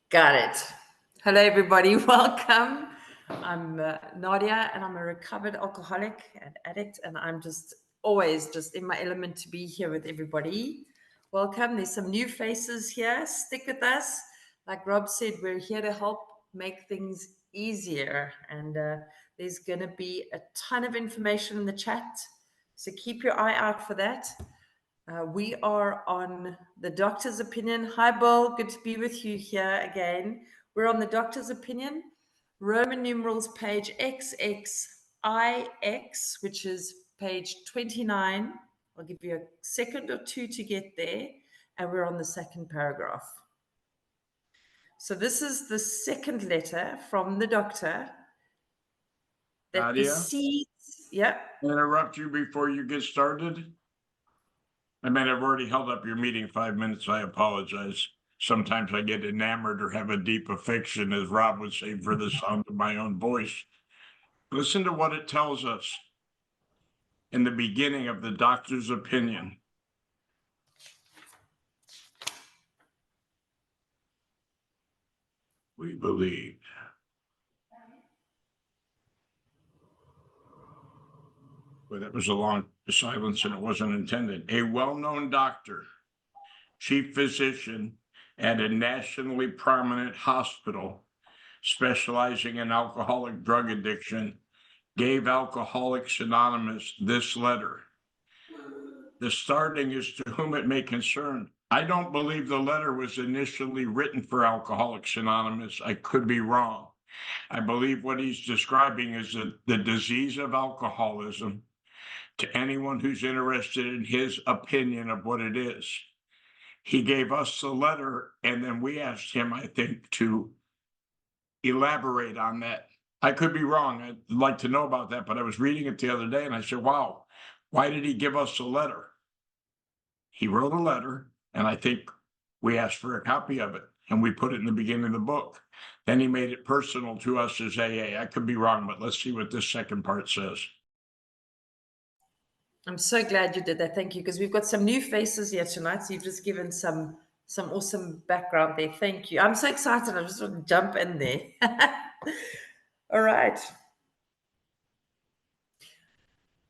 Got it. Hello, everybody. Welcome. I'm Nadia, and I'm a recovered alcoholic and addict, and I'm just always just in my element to be here with everybody. Welcome. There's some new faces here. Stick with us. Like Rob said, we're here to help make things easier, and there's going to be a ton of information in the chat, so keep your eye out for that. We are on the doctor's opinion. Hi, Bill. Good to be with you here again. We're on the doctor's opinion, Roman numerals page XXIX, which is page 29. I'll give you a second or two to get there. And we're on the second paragraph. So this is the second letter from the doctor. That Nadia, the seeds, yeah. interrupt you before you get started. I mean, I've already held up your meeting 5 minutes. I apologize. Sometimes I get enamored or have a deep affection, as Rob would say, for the sound of my own voice. Listen to what it tells us in the beginning of the doctor's opinion. We believe. But that was a long silence and it wasn't intended. A well-known doctor, chief physician at a nationally prominent hospital specializing in alcoholic drug addiction, gave Alcoholics Anonymous this letter. The starting is to whom it may concern. I don't believe the letter was initially written for Alcoholics Anonymous. I could be wrong. I believe what he's describing is the disease of alcoholism to anyone who's interested in his opinion of what it is. He gave us the letter, and then we asked him, I think, to elaborate on that. I could be wrong. I'd like to know about that, but I was reading it the other day and I said, wow, why did he give us a letter? He wrote a letter, and I think we asked for a copy of it, and we put it in the beginning of the book. Then he made it personal to us as AA. I could be wrong, but let's see what this second part says. I'm so glad you did that. Thank you, because we've got some new faces here tonight. So you've just given some awesome background there. Thank you. I'm so excited. I just want to jump in there. All right.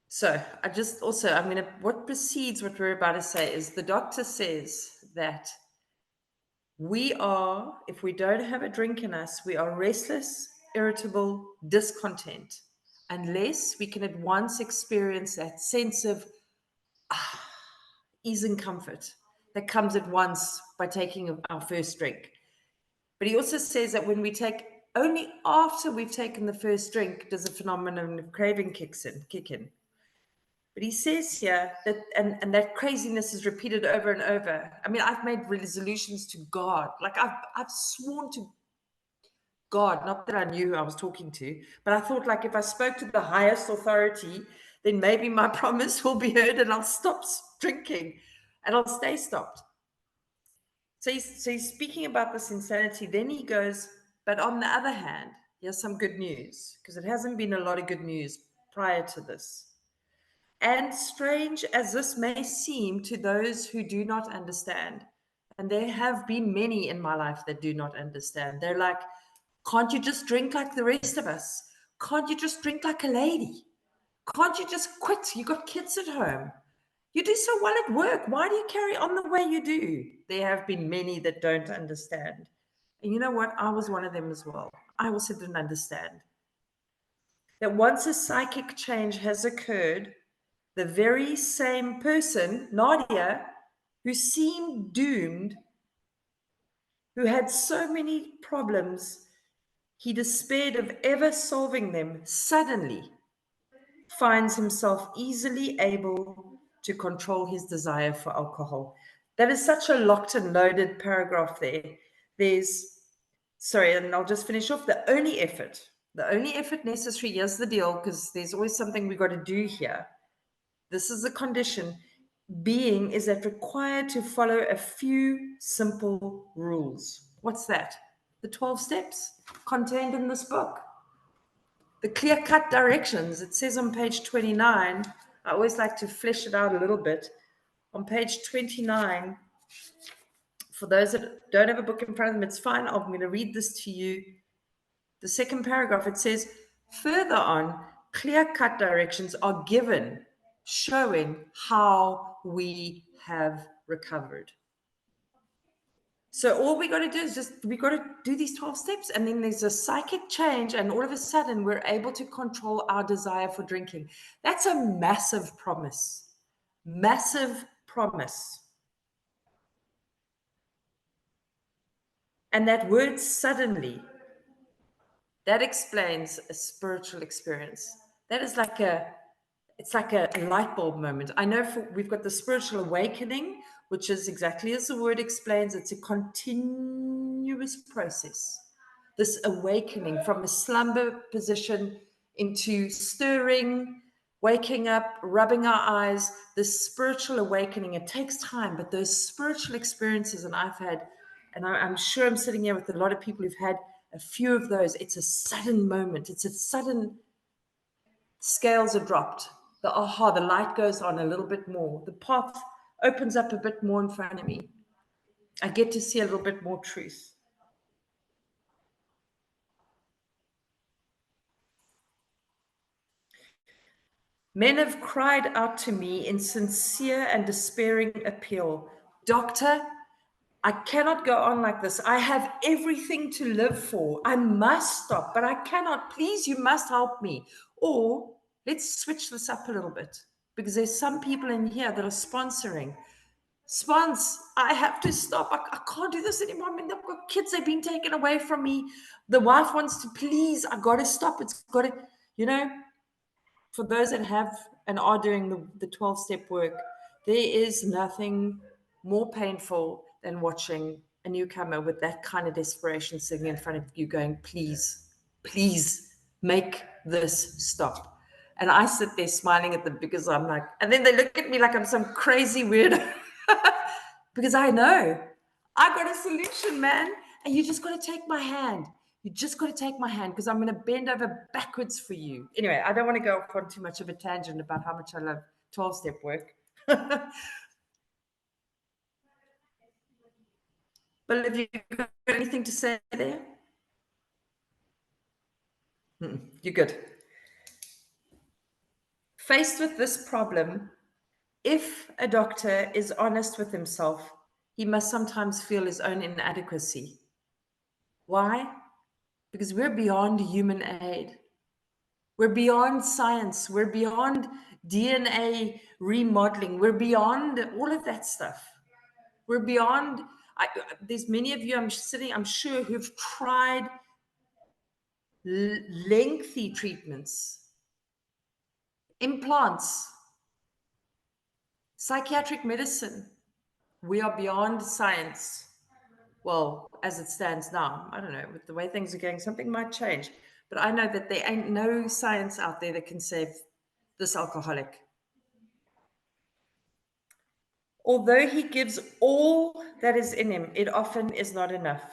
So what precedes what we're about to say is the doctor says that we are, if we don't have a drink in us, we are restless, irritable, discontent, unless we can at once experience that sense of ease and comfort that comes at once by taking our first drink. But he also says that when we take, only after we've taken the first drink does a phenomenon of craving kick in. But he says here that, and that craziness is repeated over and over. I mean, I've made resolutions to God. Like I've sworn to God, not that I knew who I was talking to, but I thought, like, if I spoke to the highest authority, then maybe my promise will be heard and I'll stop drinking and I'll stay stopped. So he's speaking about this insanity. Then he goes, but on the other hand, here's some good news, because it hasn't been a lot of good news prior to this. And strange as this may seem to those who do not understand, and there have been many in my life that do not understand. They're like, can't you just drink like the rest of us? Can't you just drink like a lady? Can't you just quit? You got kids at home. You do so well at work. Why do you carry on the way you do? There have been many that don't understand. And you know what? I was one of them as well. I also didn't understand that once a psychic change has occurred, the very same person, Nadia, who seemed doomed, who had so many problems, he despaired of ever solving them, suddenly finds himself easily able to control his desire for alcohol. That is such a locked and loaded paragraph there. And I'll just finish off. The only effort necessary, here's the deal, because there's always something we've got to do here. This is the condition. Being is that required to follow a few simple rules. What's that? The 12 steps contained in this book. The clear-cut directions. It says on page 29, I always like to flesh it out a little bit. On page 29, For those that don't have a book in front of them, it's fine. I'm going to read this to you. The second paragraph, it says, further on, clear-cut directions are given showing how we have recovered. So all we got to do is we got to do these 12 steps, and then there's a psychic change, and all of a sudden we're able to control our desire for drinking. That's a massive promise. Massive promise. And that word suddenly, that explains a spiritual experience. That is like it's like a light bulb moment. I know we've got the spiritual awakening, which is exactly as the word explains. It's a continuous process. This awakening from a slumber position into stirring, waking up, rubbing our eyes, this spiritual awakening. It takes time, but those spiritual experiences, and I've had, and I'm sure I'm sitting here with a lot of people who've had a few of those. It's a sudden moment. It's a sudden, scales are dropped. The aha, the light goes on a little bit more. The path opens up a bit more in front of me. I get to see a little bit more truth. Men have cried out to me in sincere and despairing appeal, Doctor, I cannot go on like this. I have everything to live for. I must stop, but I cannot. Please, you must help me. Or let's switch this up a little bit, because there's some people in here that are sponsoring. Spons, I have to stop. I can't do this anymore. I mean, I've got kids, they've been taken away from me. The wife wants to, please, I got to stop. It's got to, for those that have and are doing the 12-step work, there is nothing more painful than watching a newcomer with that kind of desperation sitting in front of you going, please, please make this stop. And I sit there smiling at them because I'm like, and then they look at me like I'm some crazy weirdo because I know I got a solution, man. And you just got to take my hand. You just got to take my hand because I'm going to bend over backwards for you. Anyway, I don't want to go off on too much of a tangent about how much I love 12-step work. But have you got anything to say there? You're good. Faced with this problem, if a doctor is honest with himself, he must sometimes feel his own inadequacy. Why? Because we're beyond human aid. We're beyond science. We're beyond DNA remodeling. We're beyond all of that stuff. We're beyond, there's many of you, I'm sure, who've tried lengthy treatments, implants, psychiatric medicine. We are beyond science. Well, as it stands now, I don't know, with the way things are going, something might change. But I know that there ain't no science out there that can save this alcoholic. Although he gives all that is in him, it often is not enough.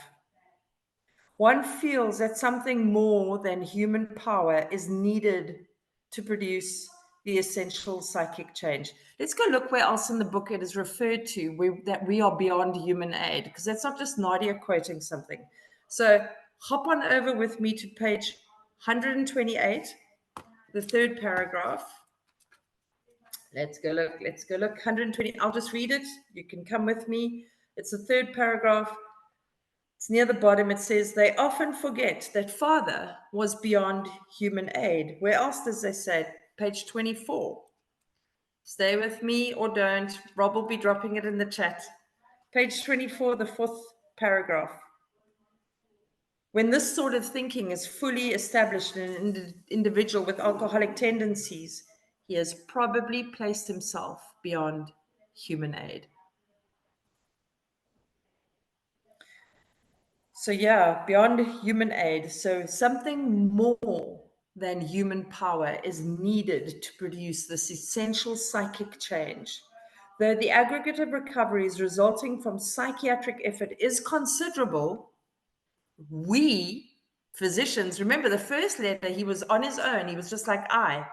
One feels that something more than human power is needed to produce the essential psychic change. Let's go look where else in the book it is referred to that we are beyond human aid, because that's not just Nadia quoting something. So hop on over with me to page 128, the third paragraph. Let's go look. 120. I'll just read it. You can come with me. It's the third paragraph. It's near the bottom. It says, they often forget that Father was beyond human aid. Where else does they say? Page 24. Stay with me or don't. Rob will be dropping it in the chat. Page 24, the fourth paragraph. When this sort of thinking is fully established in an individual with alcoholic tendencies, he has probably placed himself beyond human aid. So yeah, beyond human aid. So something more than human power is needed to produce this essential psychic change. Though the aggregate of recoveries resulting from psychiatric effort is considerable, we physicians, remember the first letter, he was on his own. He was just like I.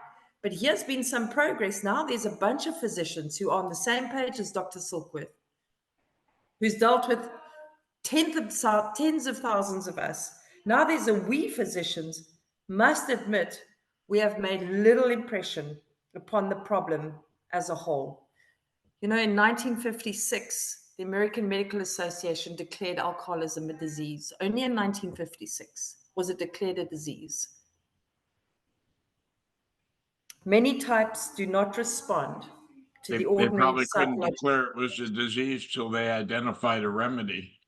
But here's been some progress. Now there's a bunch of physicians who are on the same page as Dr. Silkworth, who's dealt with tens of thousands of us. Now there's a we physicians must admit we have made little impression upon the problem as a whole. You know, in 1956, the American Medical Association declared alcoholism a disease. Only in 1956 was it declared a disease. Many types do not respond to the They ordinary probably couldn't psychological. declare it was a disease till they identified a remedy.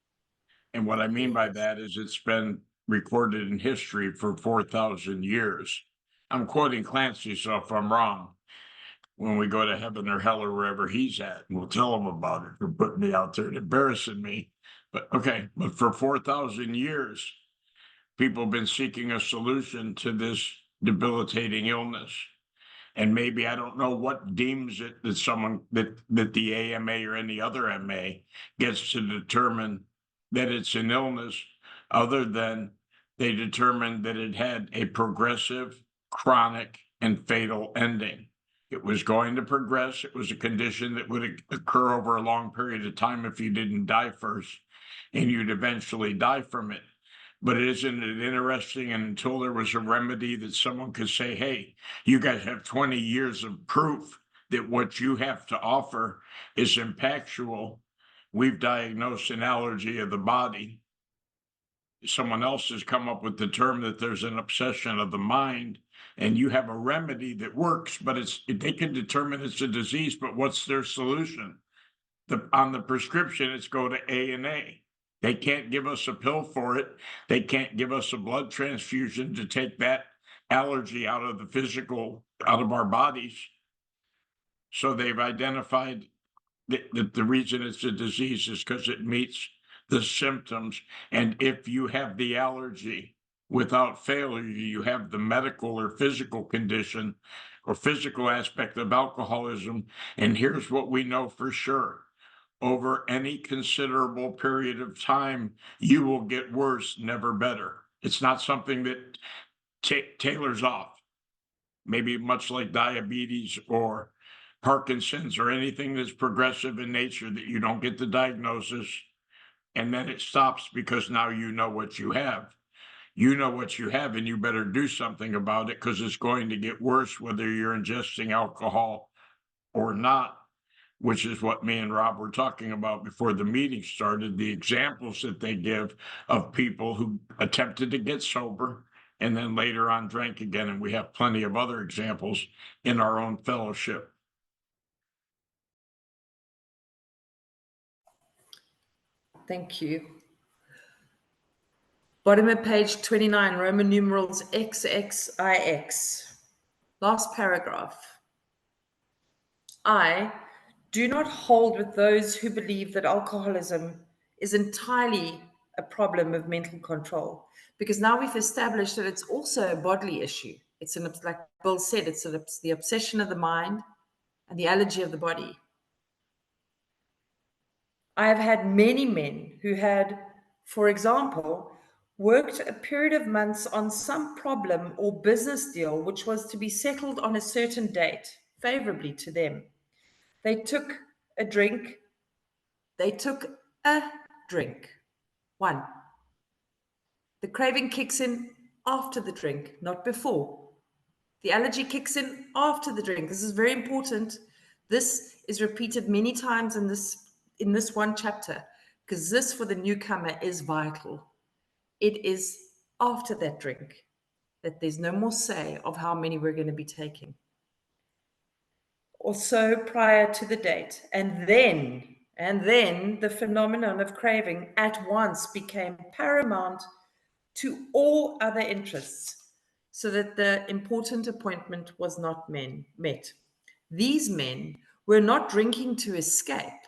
And what I mean by that is it's been recorded in history for 4,000 years. I'm quoting Clancy, so if I'm wrong, when we go to heaven or hell or wherever he's at, we'll tell him about it for putting me out there and embarrassing me. But okay, but for 4,000 years, people have been seeking a solution to this debilitating illness. And maybe I don't know what deems it that someone that the AMA or any other MA gets to determine that it's an illness, other than they determined that it had a progressive, chronic, and fatal ending. It was going to progress. It was a condition that would occur over a long period of time if you didn't die first, and you'd eventually die from it. But isn't it interesting? And until there was a remedy that someone could say, hey, you guys have 20 years of proof that what you have to offer is impactual. We've diagnosed an allergy of the body. Someone else has come up with the term that there's an obsession of the mind, and you have a remedy that works, but they can determine it's a disease, but what's their solution? On the prescription, it's go to A&A. They can't give us a pill for it. They can't give us a blood transfusion to take that allergy out of out of our bodies. So they've identified that the reason it's a disease is because it meets the symptoms. And if you have the allergy, without failure, you have the medical or physical condition or physical aspect of alcoholism. And here's what we know for sure. Over any considerable period of time, you will get worse, never better. It's not something that tailors off, maybe much like diabetes or Parkinson's or anything that's progressive in nature, that you don't get the diagnosis and then it stops because now you know what you have. You know what you have, and you better do something about it, because it's going to get worse whether you're ingesting alcohol or not. Which is what me and Rob were talking about before the meeting started, the examples that they give of people who attempted to get sober and then later on drank again. And we have plenty of other examples in our own fellowship. Thank you. Bottom of page 29, Roman numerals XXIX. Last paragraph. I do not hold with those who believe that alcoholism is entirely a problem of mental control, because now we've established that it's also a bodily issue. It's like Bill said, it's the obsession of the mind and the allergy of the body. I have had many men who had, for example, worked a period of months on some problem or business deal which was to be settled on a certain date, favorably to them. They took a drink. One. The craving kicks in after the drink, not before. The allergy kicks in after the drink. This is very important. This is repeated many times in this one chapter, because this for the newcomer is vital. It is after that drink that there's no more say of how many we're going to be taking. Also prior to the date. And then the phenomenon of craving at once became paramount to all other interests, so that the important appointment was not met. These men were not drinking to escape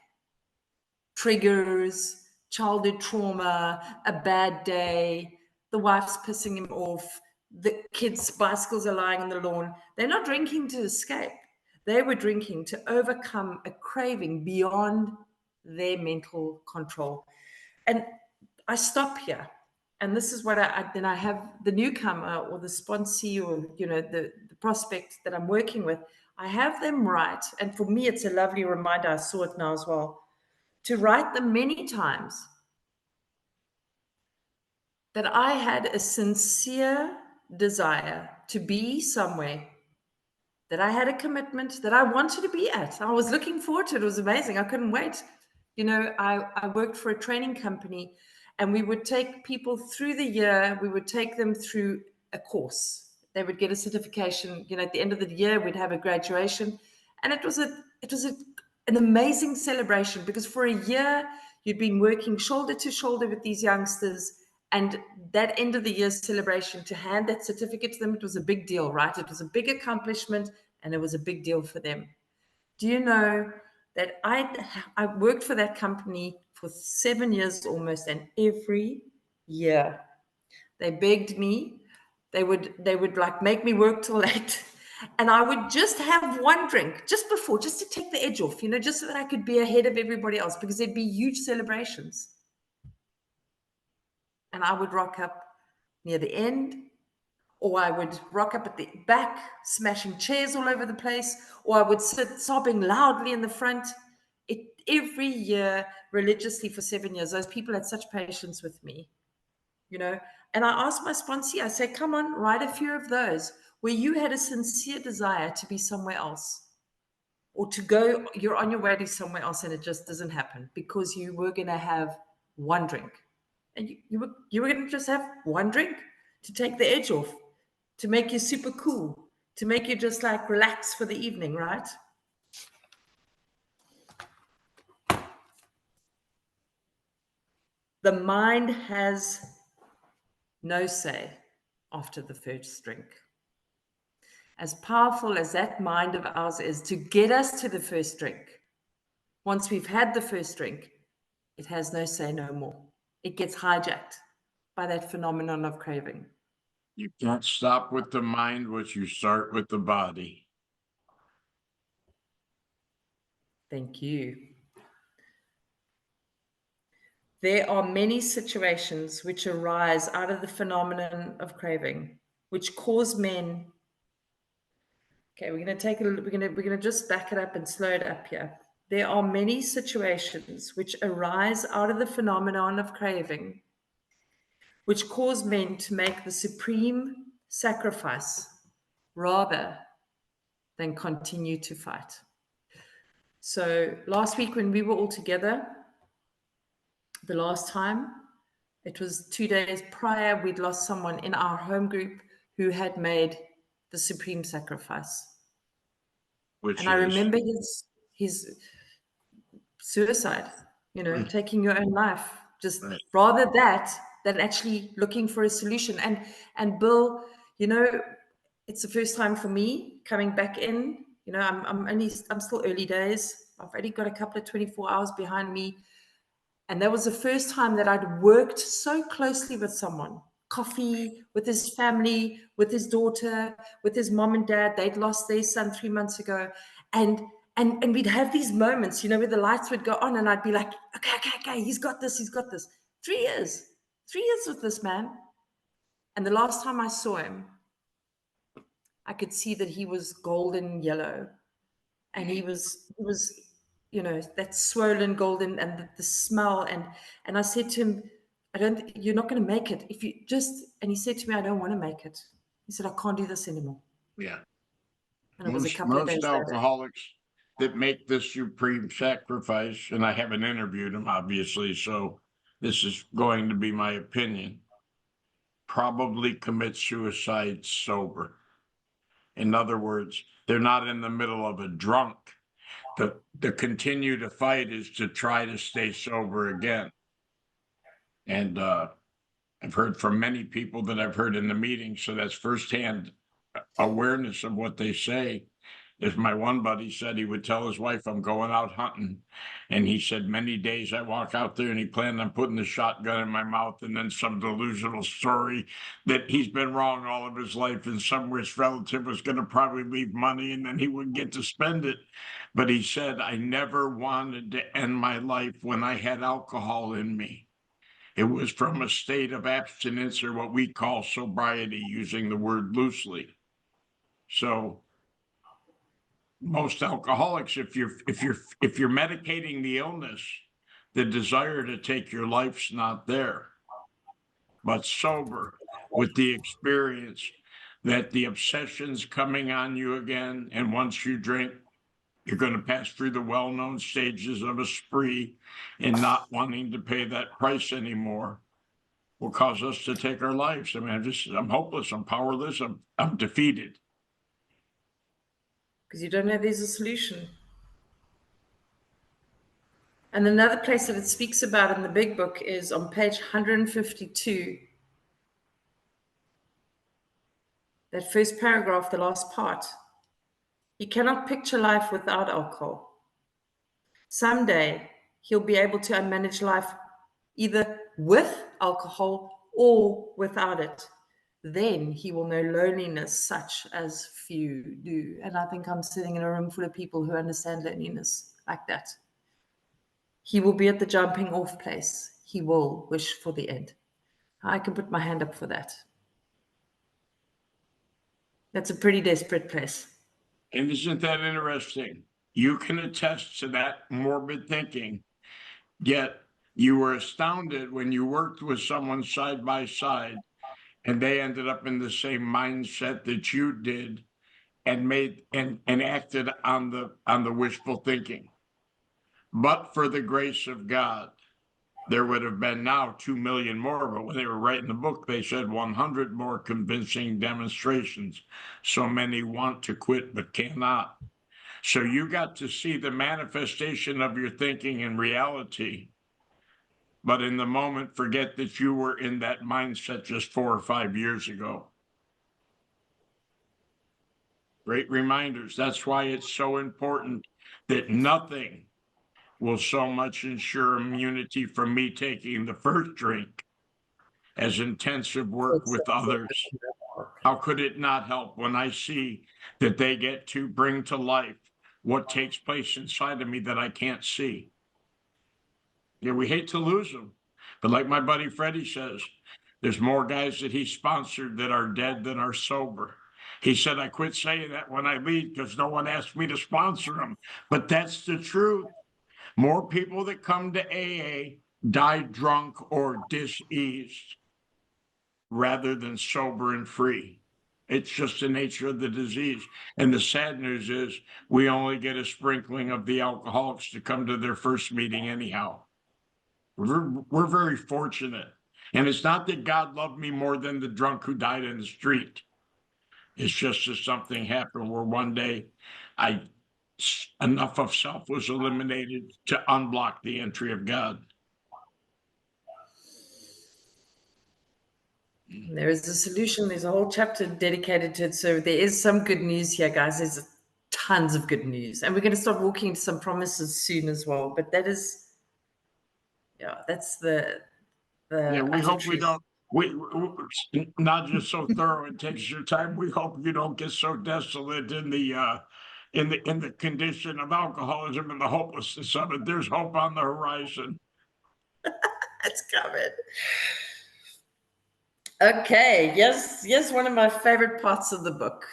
triggers, childhood trauma, a bad day, the wife's pissing him off, the kids' bicycles are lying on the lawn. They're not drinking to escape. They were drinking to overcome a craving beyond their mental control. And I stop here. And this is what I have the newcomer or the sponsee or, the prospect that I'm working with. I have them write. And for me, it's a lovely reminder. I saw it now as well. To write them many times that I had a sincere desire to be somewhere, that I had a commitment that I wanted to be at. I was looking forward to it. It was amazing. I couldn't wait. I worked for a training company, and we would take people through the year. We would take them through a course. They would get a certification. At the end of the year, we'd have a graduation, and it was an amazing celebration, because for a year you'd been working shoulder to shoulder with these youngsters, and that end of the year celebration, to hand that certificate to them, it was a big deal, right? It was a big accomplishment, and it was a big deal for them. Do you know that I worked for that company for 7 years almost, and every year they begged me. They would like make me work till late, and I would just have one drink just before, just to take the edge off, just so that I could be ahead of everybody else, because there'd be huge celebrations. And I would rock up near the end, or I would rock up at the back, smashing chairs all over the place, or I would sit sobbing loudly in the front. Every year, religiously for 7 years, those people had such patience with me, And I asked my sponsee, I said, come on, write a few of those where you had a sincere desire to be somewhere else, or to go, you're on your way to somewhere else and it just doesn't happen because you were going to have one drink. And you were going to just have one drink to take the edge off, to make you super cool, to make you just like relax for the evening, right? The mind has no say after the first drink. As powerful as that mind of ours is to get us to the first drink, once we've had the first drink, it has no say no more. It gets hijacked by that phenomenon of craving. You can't stop with the mind once you start with the body. Thank you. There are many situations which arise out of the phenomenon of craving, which cause men. Okay, we're going to just back it up and slow it up here. There are many situations which arise out of the phenomenon of craving, which cause men to make the supreme sacrifice rather than continue to fight. So last week when we were all together, the last time, it was 2 days prior, we'd lost someone in our home group who had made the supreme sacrifice. And I remember his suicide, taking your own life, just rather that than actually looking for a solution. And Bill, it's the first time for me coming back in. I'm still early days. I've already got a couple of 24 hours behind me. And that was the first time that I'd worked so closely with someone, coffee, with his family, with his daughter, with his mom and dad. They'd lost their son 3 months ago. And we'd have these moments, where the lights would go on and I'd be like, okay, he's got this. 3 years with this man. And the last time I saw him, I could see that he was golden yellow, and he was that swollen golden, and the smell. And I said to him, you're not going to make it if you just, and he said to me, I don't want to make it. He said, I can't do this anymore. Yeah. And it was a couple of days Most alcoholics that make this supreme sacrifice, and I haven't interviewed them, obviously, so this is going to be my opinion, probably commit suicide sober. In other words, they're not in the middle of a drunk. The continue to fight is to try to stay sober again. And I've heard from many people that I've heard in the meeting, so that's firsthand awareness of what they say. As my one buddy said, he would tell his wife, I'm going out hunting. And he said, many days I walk out there and he planned on putting the shotgun in my mouth, and then some delusional story that he's been wrong all of his life and some rich relative was going to probably leave money and then he wouldn't get to spend it. But he said, I never wanted to end my life when I had alcohol in me. It was from a state of abstinence, or what we call sobriety, using the word loosely. So most alcoholics, if you're medicating the illness, the desire to take your life's not there. but sober, with the experience that the obsession's coming on you again. And once you drink, you're going to pass through the well-known stages of a spree, and not wanting to pay that price anymore will cause us to take our lives. I mean, I'm hopeless, I'm powerless, I'm defeated. Because you don't know there's a solution. And another place that it speaks about in the big book is on page 152. That first paragraph, the last part. He cannot picture life without alcohol. Someday he'll be able to manage life either with alcohol or without it. Then he will know loneliness such as few do. And I think I'm sitting in a room full of people who understand loneliness like that. He will be at the jumping off place. He will wish for the end. I can put my hand up for that. That's a pretty desperate place. And isn't that interesting? You can attest to that morbid thinking, yet you were astounded when you worked with someone side by side and they ended up in the same mindset that you did and made and acted on the wishful thinking. But for the grace of God, there would have been now 2 million more. But when they were writing the book, they said 100 more convincing demonstrations. So many want to quit but cannot. So you got to see the manifestation of your thinking in reality. But in the moment, forget that you were in that mindset just 4 or 5 years ago. Great reminders. That's why it's so important that nothing will so much ensure immunity from me taking the first drink as intensive work with others. How could it not help when I see that they get to bring to life what takes place inside of me that I can't see? Yeah, we hate to lose them. But like my buddy Freddie says, there's more guys that he sponsored that are dead than are sober. He said, I quit saying that when I leave because no one asked me to sponsor them. But that's the truth. More people that come to AA die drunk or diseased rather than sober and free. It's just the nature of the disease. And the sad news is we only get a sprinkling of the alcoholics to come to their first meeting anyhow. We're very fortunate. And it's not that God loved me more than the drunk who died in the street. It's just that something happened where one day enough of self was eliminated to unblock the entry of God. There is a solution. There's a whole chapter dedicated to it. So there is some good news here, guys. There's tons of good news. And we're going to start walking into some promises soon as well. But that is, yeah, that's the Yeah, we hope we truth. don't. We not just so thorough. It takes your time. We hope you don't get so desolate in the condition of alcoholism and the hopelessness of it. There's hope on the horizon. It's coming. Okay, yes, one of my favorite parts of the book.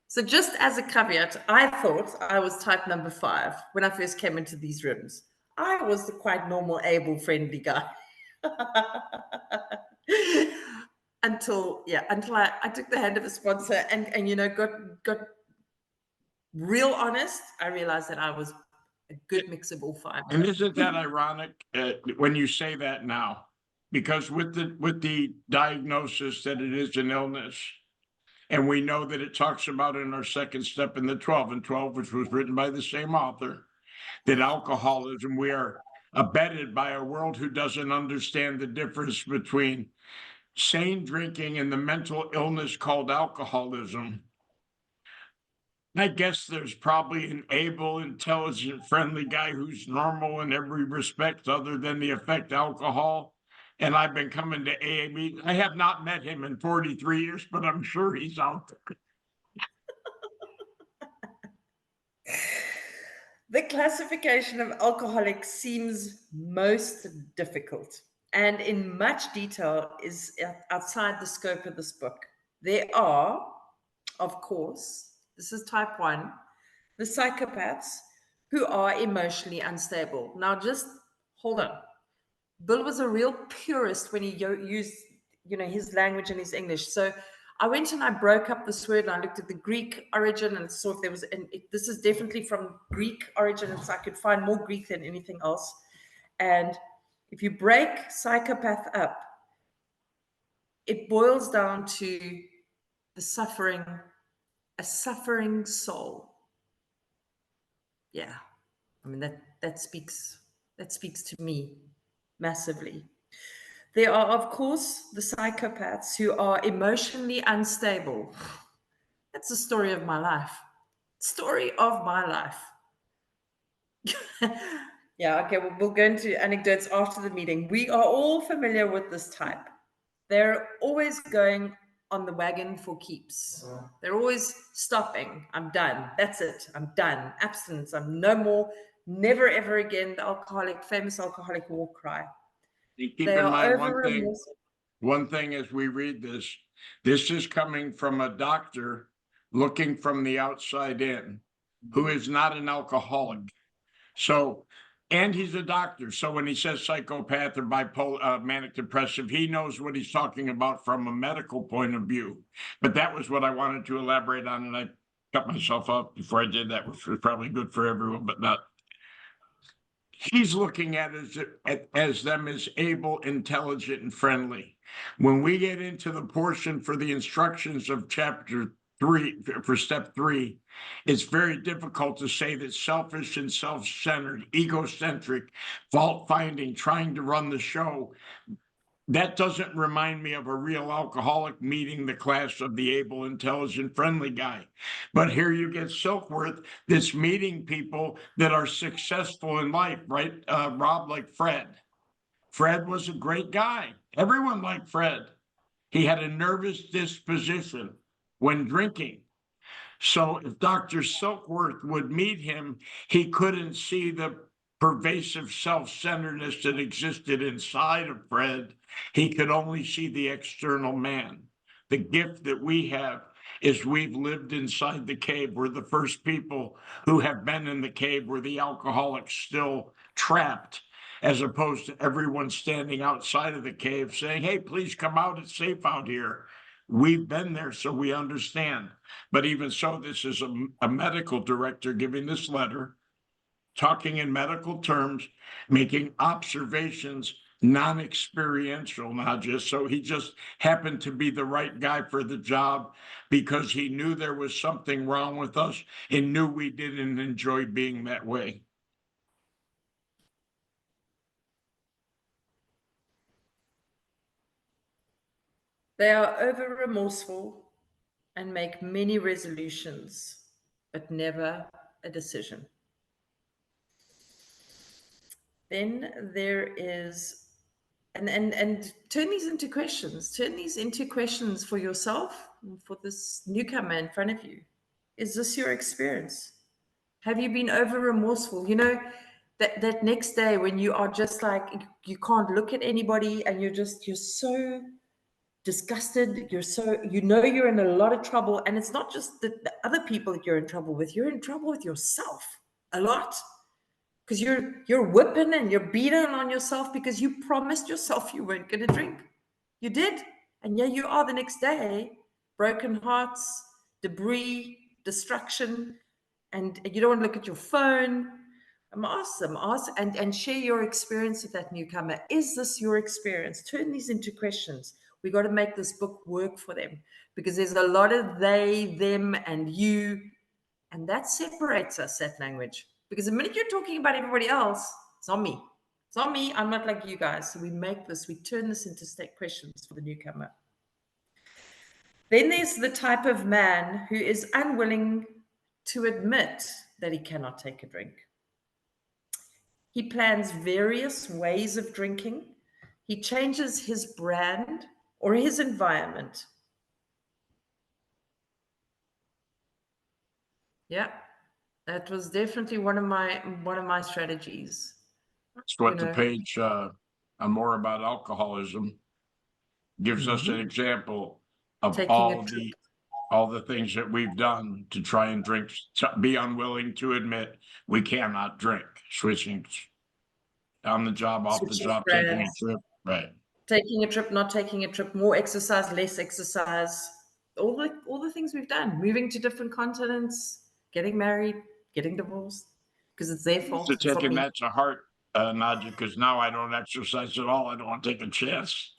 So just as a caveat, I thought I was type number 5 when I first came into these rooms. I was the quite normal, able, friendly guy. until I took the hand of a sponsor and got real honest. I realized that I was a good mix of all 5. And isn't that ironic when you say that now? Because with the diagnosis that it is an illness, and we know that it talks about in our second step in the 12 and 12, which was written by the same author, that alcoholism, we are abetted by a world who doesn't understand the difference between sane drinking and the mental illness called alcoholism. I guess there's probably an able, intelligent, friendly guy who's normal in every respect other than the effect alcohol. And I've been coming to AA meetings. I have not met him in 43 years, but I'm sure he's out there. The classification of alcoholics seems most difficult and in much detail is outside the scope of this book. There are, of course, this is type 1, the psychopaths who are emotionally unstable. Now, just hold on. Bill was a real purist when he used his language and his English. So I went and I broke up this word and I looked at the Greek origin and saw if there was, this is definitely from Greek origin. So I could find more Greek than anything else. And if you break psychopath up, it boils down to a suffering soul. Yeah. I mean, that speaks to me massively. There are, of course, the psychopaths who are emotionally unstable. That's the story of my life. Story of my life. Yeah, okay, we'll go into anecdotes after the meeting. We are all familiar with this type. They're always going on the wagon for keeps. They're always stopping. I'm done. That's it. I'm done. Abstinence. I'm no more. Never ever again. The famous alcoholic war cry. You keep They in are mind over one thing as we read this is coming from a doctor looking from the outside in, who is not an alcoholic. So, and he's a doctor. So when he says psychopath or bipolar, manic depressive, he knows what he's talking about from a medical point of view. But that was what I wanted to elaborate on, and I cut myself up before I did that, which was probably good for everyone, but not. He's looking at them as able, intelligent, and friendly. When we get into the portion for the instructions of chapter 3, for step 3, it's very difficult to say that selfish and self-centered, egocentric, fault-finding, trying to run the show. That doesn't remind me of a real alcoholic meeting the class of the able, intelligent, friendly guy. But here you get Silkworth that's meeting people that are successful in life, right? Rob, like Fred. Fred was a great guy. Everyone liked Fred. He had a nervous disposition when drinking. So if Dr. Silkworth would meet him, he couldn't see the pervasive self-centeredness that existed inside of Fred. He could only see the external man. The gift that we have is we've lived inside the cave. We're the first people who have been in the cave where the alcoholic's still trapped, as opposed to everyone standing outside of the cave saying, hey, please come out, it's safe out here. We've been there, so we understand. But even so, this is a medical director giving this letter, talking in medical terms, making observations, non-experiential, Nadia. So he just happened to be the right guy for the job because he knew there was something wrong with us and knew we didn't enjoy being that way. They are over remorseful and make many resolutions, but never a decision. Then there is, and turn these into questions. Turn these into questions for yourself and for this newcomer in front of you. Is this your experience? Have you been over remorseful? That next day when you are just like, you can't look at anybody and you're so disgusted, you're in a lot of trouble, and it's not just the other people that you're in trouble with yourself a lot, because you're whipping and you're beating on yourself because you promised yourself you weren't going to drink. You did, and yeah, you are the next day, broken hearts, debris, destruction, and you don't want to look at your phone. Ask and share your experience with that newcomer. Is this your experience? Turn these into questions. We got to make this book work for them, because there's a lot of they, them, and you, and that separates us, that language. Because the minute you're talking about everybody else, it's not me. It's not me. I'm not like you guys. So we turn this into state questions for the newcomer. Then there's the type of man who is unwilling to admit that he cannot take a drink. He plans various ways of drinking. He changes his brand or his environment. Yeah, that was definitely one of my strategies. That's what the page More About Alcoholism gives us an example of all the things that we've done to try and drink, to be unwilling to admit we cannot drink, switching on the job, off the job, taking a trip, right? taking a trip, not taking a trip, more exercise, less exercise, all the things we've done, moving to different continents, getting married, getting divorced, because it's their fault. To It's not taking me. that to heart, Nadia, because now I don't exercise at all. I don't want to take a chance.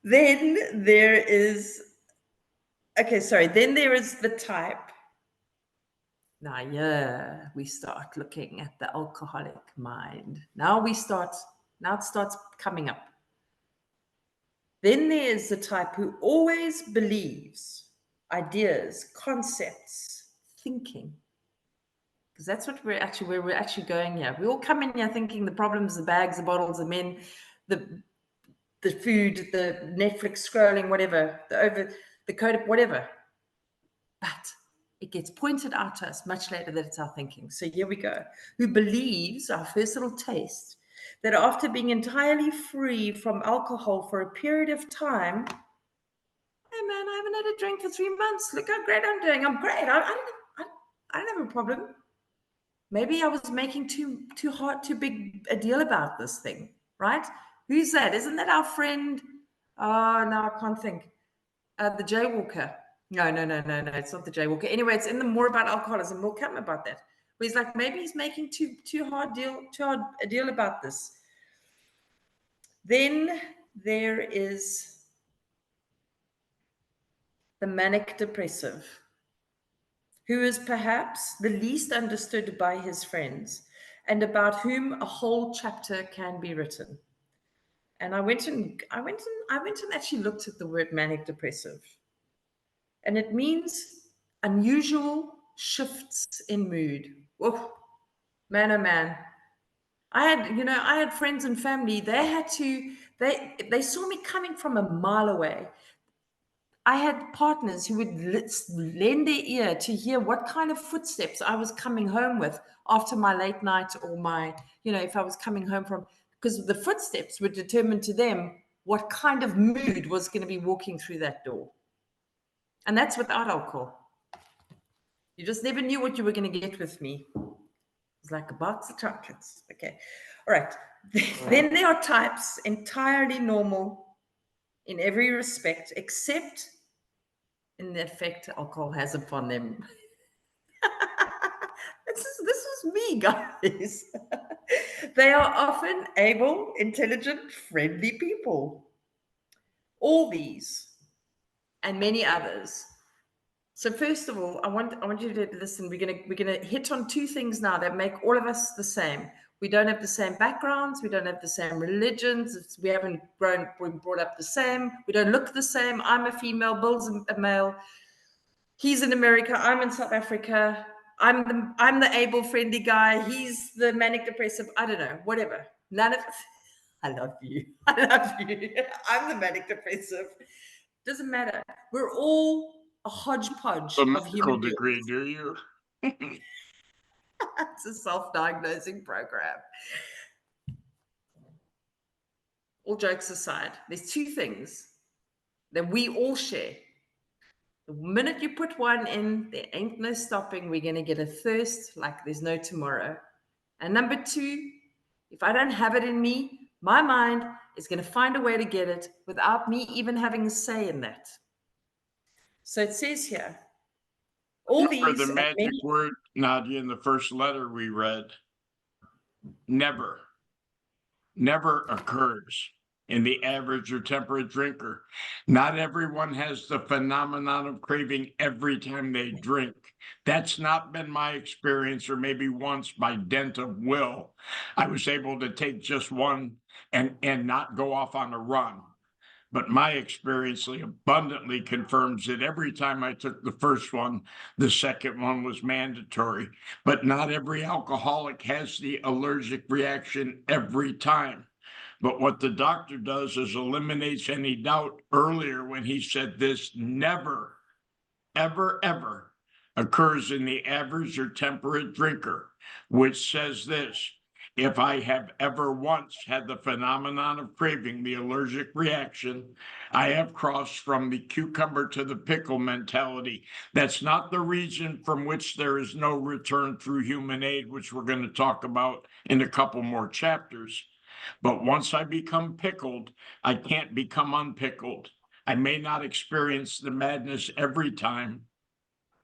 Then there is, okay, sorry. Then there is the type. Now, yeah, we start looking at the alcoholic mind. Now it starts coming up. Then there's the type who always believes ideas, concepts, thinking. Because that's what where we're actually going here. We all come in here thinking the problems, the bags, the bottles, the men, the food, the Netflix scrolling, whatever, the code, whatever. But it gets pointed out to us much later that it's our thinking. So here we go. Who believes, our first little taste, that after being entirely free from alcohol for a period of time, hey man, I haven't had a drink for 3 months. Look how great I'm doing. I'm great. I don't have a problem. Maybe I was making too big a deal about this thing, right? Who's that? Isn't that our friend? Oh, no, I can't think. The jaywalker. No. It's not the jaywalker. Anyway, it's in the More About Alcoholism. We'll come about that. Where he's like, maybe he's making too hard a deal about this. Then there is the manic depressive, who is perhaps the least understood by his friends, and about whom a whole chapter can be written. And I went and actually looked at the word manic depressive. And it means unusual shifts in mood. Oh, man, oh man. I had friends and family. They saw me coming from a mile away. I had partners who would lend their ear to hear what kind of footsteps I was coming home with after my late night, or if I was coming home from, because the footsteps would determine to them what kind of mood was going to be walking through that door. And that's without alcohol. You just never knew what you were going to get with me. It's like a box of chocolates. Okay. All right. Then there are types entirely normal in every respect, except in the effect alcohol has upon them. This is me, guys. They are often able, intelligent, friendly people. All these and many others. So first of all, I want you to listen. We're gonna hit on two things now that make all of us the same. We don't have the same backgrounds. We don't have the same religions. We haven't been brought up the same. We don't look the same. I'm a female. Bill's a male. He's in America. I'm in South Africa. I'm the able, friendly guy. He's the manic depressive. I don't know. Whatever. None of. I love you. I love you. I'm the manic depressive. Doesn't matter. We're all a hodgepodge A of medical human degree, beings. do you? It's a self-diagnosing program. All jokes aside, there's two things that we all share. The minute you put one in, there ain't no stopping. We're going to get a thirst like there's no tomorrow. And number two, if I don't have it in me, my mind is going to find a way to get it without me even having a say in that. So it says here, all Remember these the and magic many. word, Nadia, in the first letter we read? Never. Never occurs in the average or temperate drinker. Not everyone has the phenomenon of craving every time they drink. That's not been my experience, or maybe once by dint of will, I was able to take just one and not go off on a run. But my experience abundantly confirms that every time I took the first one, the second one was mandatory. But not every alcoholic has the allergic reaction every time. But what the doctor does is eliminates any doubt earlier when he said this never, ever, ever occurs in the average or temperate drinker, which says this: if I have ever once had the phenomenon of craving, the allergic reaction, I have crossed from the cucumber to the pickle mentality. That's not the reason from which there is no return through human aid, which we're going to talk about in a couple more chapters. But once I become pickled, I can't become unpickled. I may not experience the madness every time,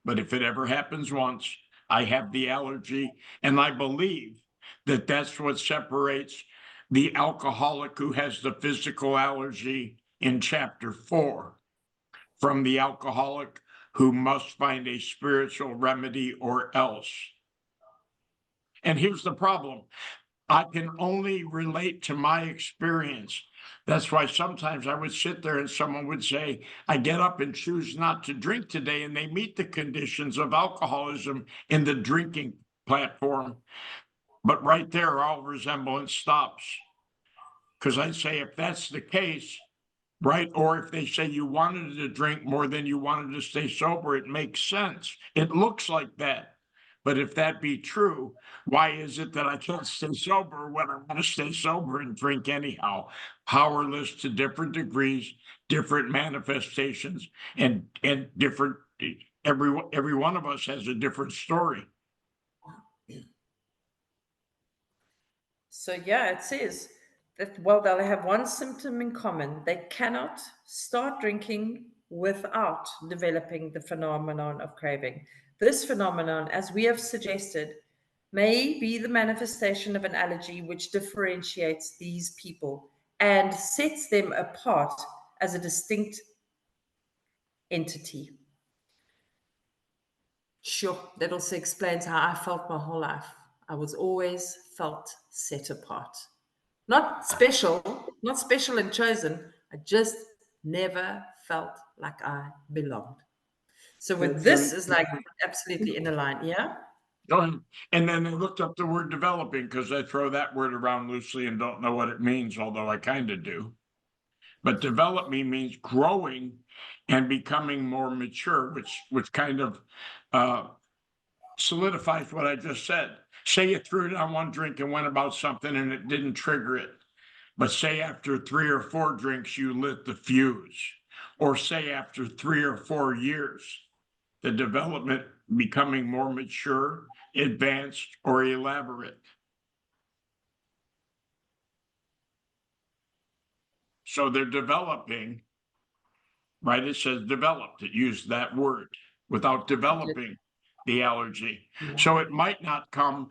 but if it ever happens once, I have the allergy, and I believe that that's what separates the alcoholic who has the physical allergy in chapter 4 from the alcoholic who must find a spiritual remedy or else. And here's the problem. I can only relate to my experience. That's why sometimes I would sit there and someone would say, I get up and choose not to drink today, and they meet the conditions of alcoholism in the drinking platform. But right there, all resemblance stops. Because I'd say if that's the case, right, or if they say you wanted to drink more than you wanted to stay sober, it makes sense. It looks like that. But if that be true, why is it that I can't stay sober when I want to stay sober and drink anyhow? Powerless to different degrees, different manifestations, and different. Every one of us has a different story. So yeah, it says that, well, they'll have one symptom in common. They cannot start drinking without developing the phenomenon of craving. This phenomenon, as we have suggested, may be the manifestation of an allergy which differentiates these people and sets them apart as a distinct entity. Sure, that also explains how I felt my whole life. I was always felt set apart. Not special and chosen. I just never felt like I belonged. So with this is like absolutely in a line, yeah? And then they looked up the word developing because I throw that word around loosely and don't know what it means, although I kind of do. But develop me means growing and becoming more mature, which kind of solidifies what I just said. Say you threw down one drink and went about something and it didn't trigger it. But say after 3 or 4 drinks, you lit the fuse. Or say after 3 or 4 years, the development becoming more mature, advanced, or elaborate. So they're developing, right? It says developed. It used that word without developing the allergy. So it might not come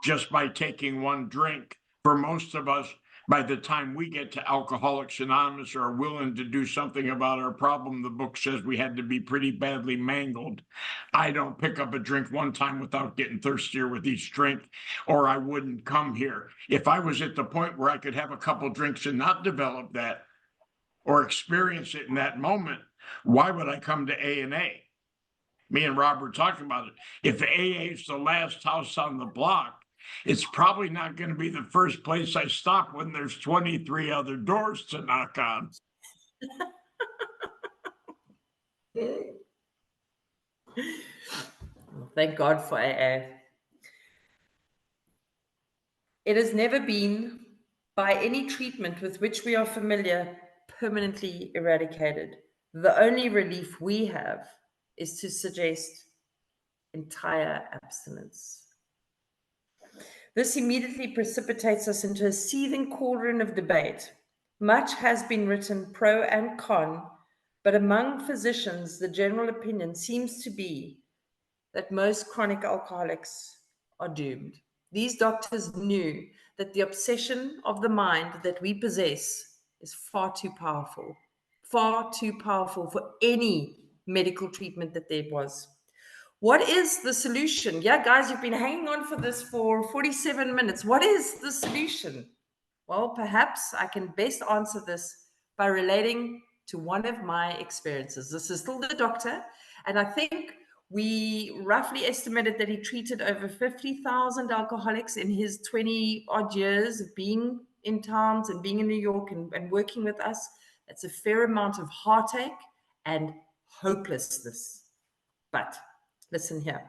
just by taking one drink. For most of us, by the time we get to Alcoholics Anonymous or are willing to do something about our problem, the book says we had to be pretty badly mangled. I don't pick up a drink one time without getting thirstier with each drink, or I wouldn't come here. If I was at the point where I could have a couple drinks and not develop that or experience it in that moment, why would I come to A&A? Me and Rob were talking about it. If AA is the last house on the block, it's probably not going to be the first place I stop when there's 23 other doors to knock on. Thank God for AA. It has never been, by any treatment with which we are familiar, permanently eradicated. The only relief we have is to suggest entire abstinence. This immediately precipitates us into a seething cauldron of debate. Much has been written pro and con, but among physicians, the general opinion seems to be that most chronic alcoholics are doomed. These doctors knew that the obsession of the mind that we possess is far too powerful for any medical treatment that there was. What is the solution? Yeah, guys, you've been hanging on for this for 47 minutes. What is the solution? Well, perhaps I can best answer this by relating to one of my experiences. This is still the doctor, and I think we roughly estimated that he treated over 50,000 alcoholics in his 20 odd years of being in towns and being in New York and working with us. That's a fair amount of heartache and hopelessness. But listen here.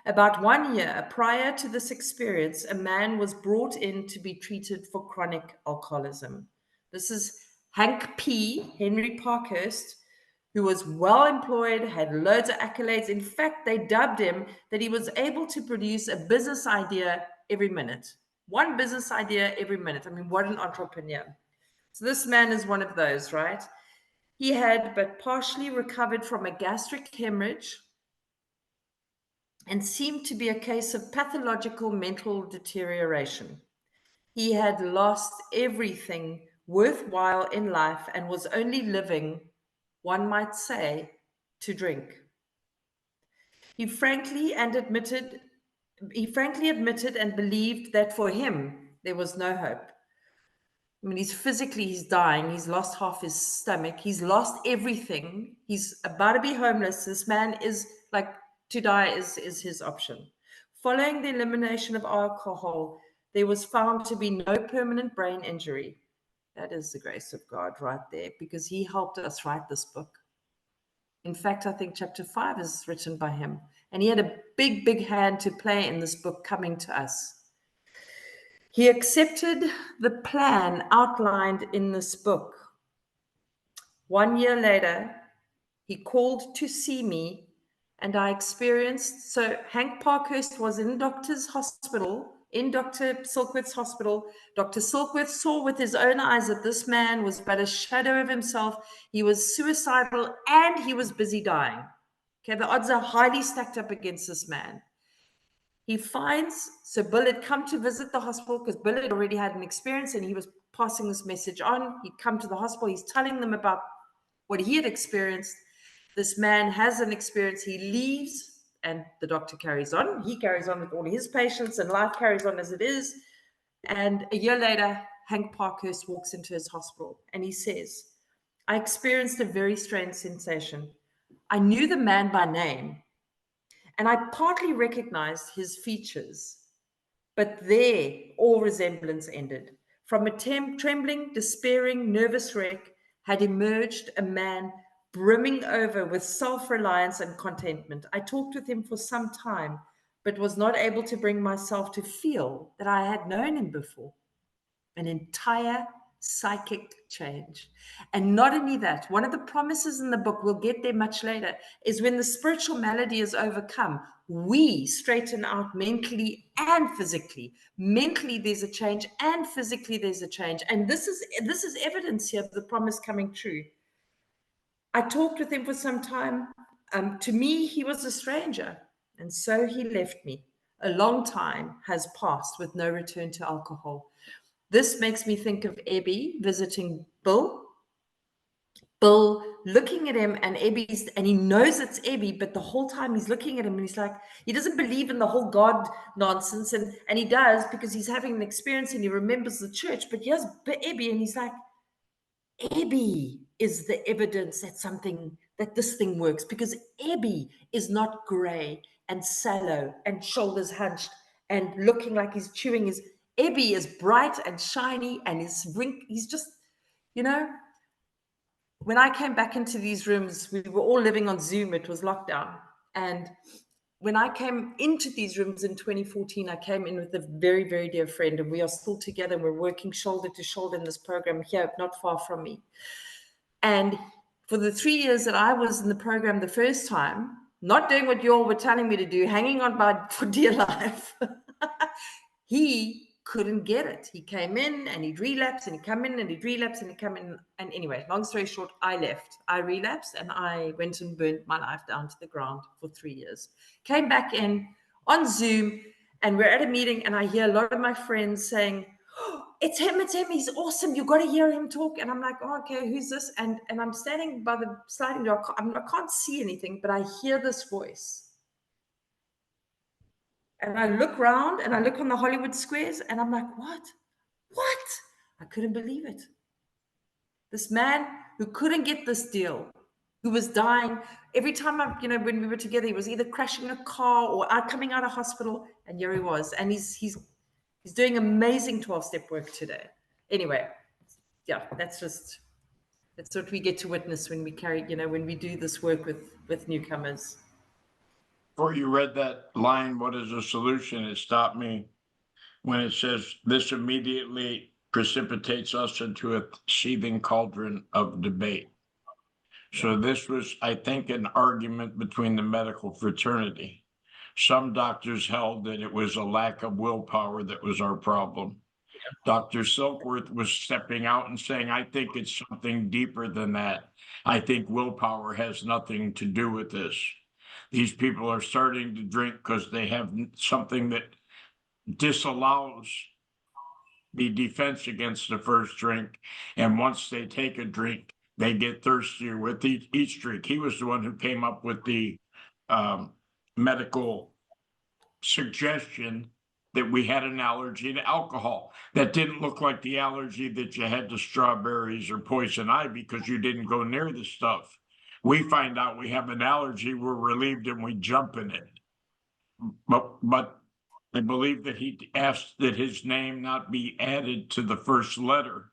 About 1 year prior to this experience, a man was brought in to be treated for chronic alcoholism. This is Hank P., Henry Parkhurst, who was well employed, had loads of accolades. In fact, they dubbed him that he was able to produce a business idea every minute. One business idea every minute. I mean, what an entrepreneur. So this man is one of those, right? He had but partially recovered from a gastric hemorrhage and seemed to be a case of pathological mental deterioration. He had lost everything worthwhile in life and was only living, one might say, to drink. He frankly admitted and believed that for him there was no hope. I mean, he's dying. He's lost half his stomach. He's lost everything. He's about to be homeless. This man is like, to die is his option. Following the elimination of alcohol, there was found to be no permanent brain injury. That is the grace of God right there, because he helped us write this book. In fact, I think chapter 5 is written by him. And he had a big, big hand to play in this book coming to us. He accepted the plan outlined in this book. 1 year later, he called to see me, and I experienced, so Hank Parkhurst was in Doctor Silkworth's hospital. Dr. Silkworth saw with his own eyes that this man was but a shadow of himself. He was suicidal and he was busy dying. Okay, the odds are highly stacked up against this man. He finds, so Bill had come to visit the hospital because Bill had already had an experience and he was passing this message on. He'd come to the hospital. He's telling them about what he had experienced. This man has an experience. He leaves and the doctor carries on. He carries on with all his patients and life carries on as it is. And a year later, Hank Parkhurst walks into his hospital and he says, I experienced a very strange sensation. I knew the man by name, and I partly recognized his features, but there all resemblance ended. From a trembling, despairing, nervous wreck had emerged a man brimming over with self-reliance and contentment. I talked with him for some time, but was not able to bring myself to feel that I had known him before. An entire psychic change. And not only that, one of the promises in the book, we'll get there much later, is when the spiritual malady is overcome, we straighten out mentally and physically. Mentally there's a change and physically there's a change. And this is evidence here of the promise coming true. I talked with him for some time. To me, he was a stranger, and so he left me. A long time has passed with no return to alcohol. This makes me think of Ebby visiting Bill. Bill looking at him, and he knows it's Ebby, but the whole time he's looking at him and he's like, he doesn't believe in the whole God nonsense. And he does because he's having an experience and he remembers the church. But here's Ebby and he's like, Ebby is the evidence that this thing works, because Ebby is not gray and sallow and shoulders hunched and looking like he's chewing his. Ebby is bright and shiny and he's just, when I came back into these rooms, we were all living on Zoom. It was lockdown. And when I came into these rooms in 2014, I came in with a very, very dear friend, and we are still together. We're working shoulder to shoulder in this program here, not far from me. And for the 3 years that I was in the program the first time, not doing what you all were telling me to do, hanging on for dear life, he couldn't get it. He came in and he'd relapse, and he'd come in and he'd relapse and he'd come in. And anyway, long story short, I left. I relapsed and I went and burnt my life down to the ground for 3 years. Came back in on Zoom, and we're at a meeting, and I hear a lot of my friends saying, oh, it's him, he's awesome, you got to hear him talk. And I'm like, oh, okay, who's this? And I'm standing by the sliding door. I can't see anything, but I hear this voice. And I look around and I look on the Hollywood squares and I'm like, what? I couldn't believe it. This man who couldn't get this deal, who was dying. Every time when we were together, he was either crashing a car or coming out of hospital, and here he was. And he's doing amazing 12-step work today. Anyway, yeah, that's what we get to witness when we when we do this work with newcomers. before you read that line, what is a solution? It stopped me when it says this immediately precipitates us into a seething cauldron of debate. So this was, I think, an argument between the medical fraternity. Some doctors held that it was a lack of willpower that was our problem. Dr. Silkworth was stepping out and saying, I think it's something deeper than that. I think willpower has nothing to do with this. These people are starting to drink because they have something that disallows the defense against the first drink. And once they take a drink, they get thirstier with each drink. He was the one who came up with the medical suggestion that we had an allergy to alcohol. That didn't look like the allergy that you had to strawberries or poison ivy because you didn't go near the stuff. We find out we have an allergy, we're relieved and we jump in it. But I believe that he asked that his name not be added to the first letter,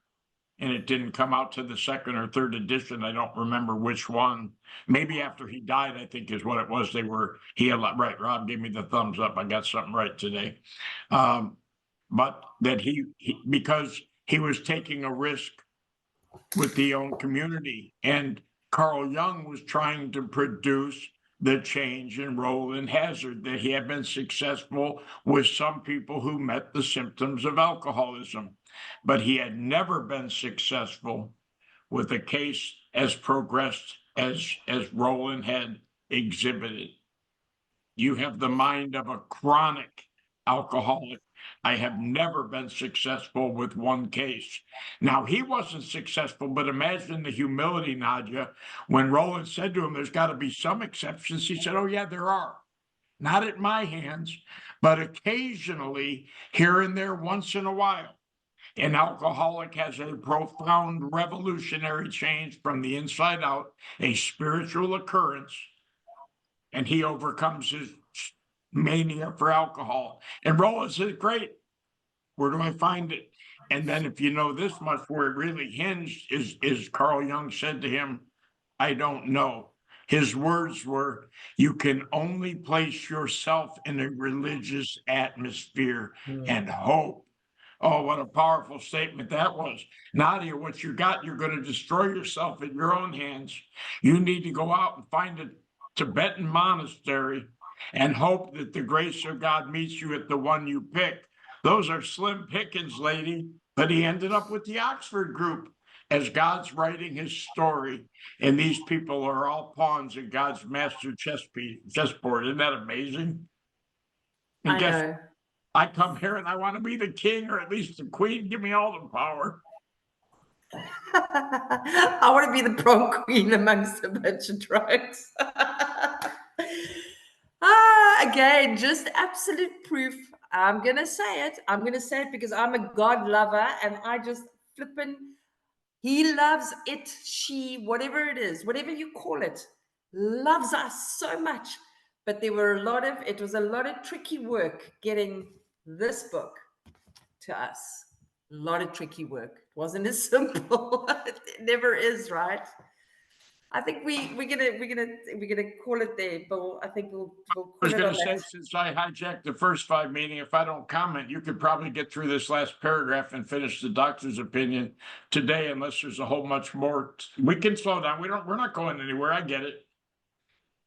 and it didn't come out to the second or third edition. I don't remember which one. Maybe after he died, I think is what it was. Right, Rob gave me the thumbs up. I got something right today. But that he because he was taking a risk with the own community, and Carl Jung was trying to produce the change in Roland Hazard, that he had been successful with some people who met the symptoms of alcoholism, but he had never been successful with a case as progressed as Roland had exhibited. You have the mind of a chronic alcoholic. I have never been successful with one case. Now, he wasn't successful, but imagine the humility, Nadia, when Roland said to him, there's got to be some exceptions. He said, oh, yeah, there are. Not at my hands, but occasionally, here and there, once in a while. An alcoholic has a profound revolutionary change from the inside out, a spiritual occurrence, and he overcomes his mania for alcohol. And Roland said, great, where do I find it? And then if you know this much, where it really hinged is Carl Jung said to him, I don't know. His words were, you can only place yourself in a religious atmosphere and hope. Oh, what a powerful statement that was. Nadia, what you got, you're going to destroy yourself in your own hands. You need to go out and find a Tibetan monastery and hope that the grace of God meets you at the one you pick. Those are slim pickings, lady. But he ended up with the Oxford group as God's writing his story. And these people are all pawns in God's master chessboard. Isn't that amazing? And I know. I come here and I want to be the king or at least the queen. Give me all the power. I want to be the prom queen amongst a bunch of drugs. Again, just absolute proof. I'm going to say it. I'm going to say it because I'm a God lover and I just flippin', he loves it, she, whatever it is, whatever you call it, loves us so much. But there were it was a lot of tricky work getting this book to us. A lot of tricky work. It wasn't as simple. It never is, right? I think we're gonna call it there, Bill. I think we'll call I was it going on to say, that. since I hijacked the first 5 meeting, if I don't comment, you could probably get through this last paragraph and finish the doctor's opinion today, unless there's a whole much more. We can slow down. We're not going anywhere. I get it.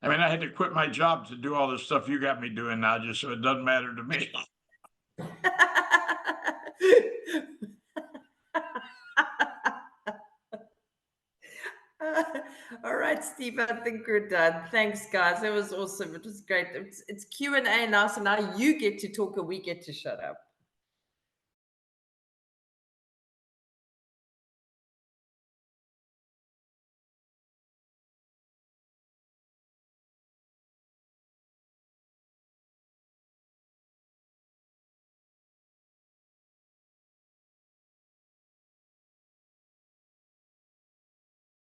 I mean, I had to quit my job to do all this stuff you got me doing, Nadia, so it doesn't matter to me. All right, Steve, I think we're done. Thanks, guys. It was awesome. It was great. It's Q&A now, so now you get to talk and we get to shut up.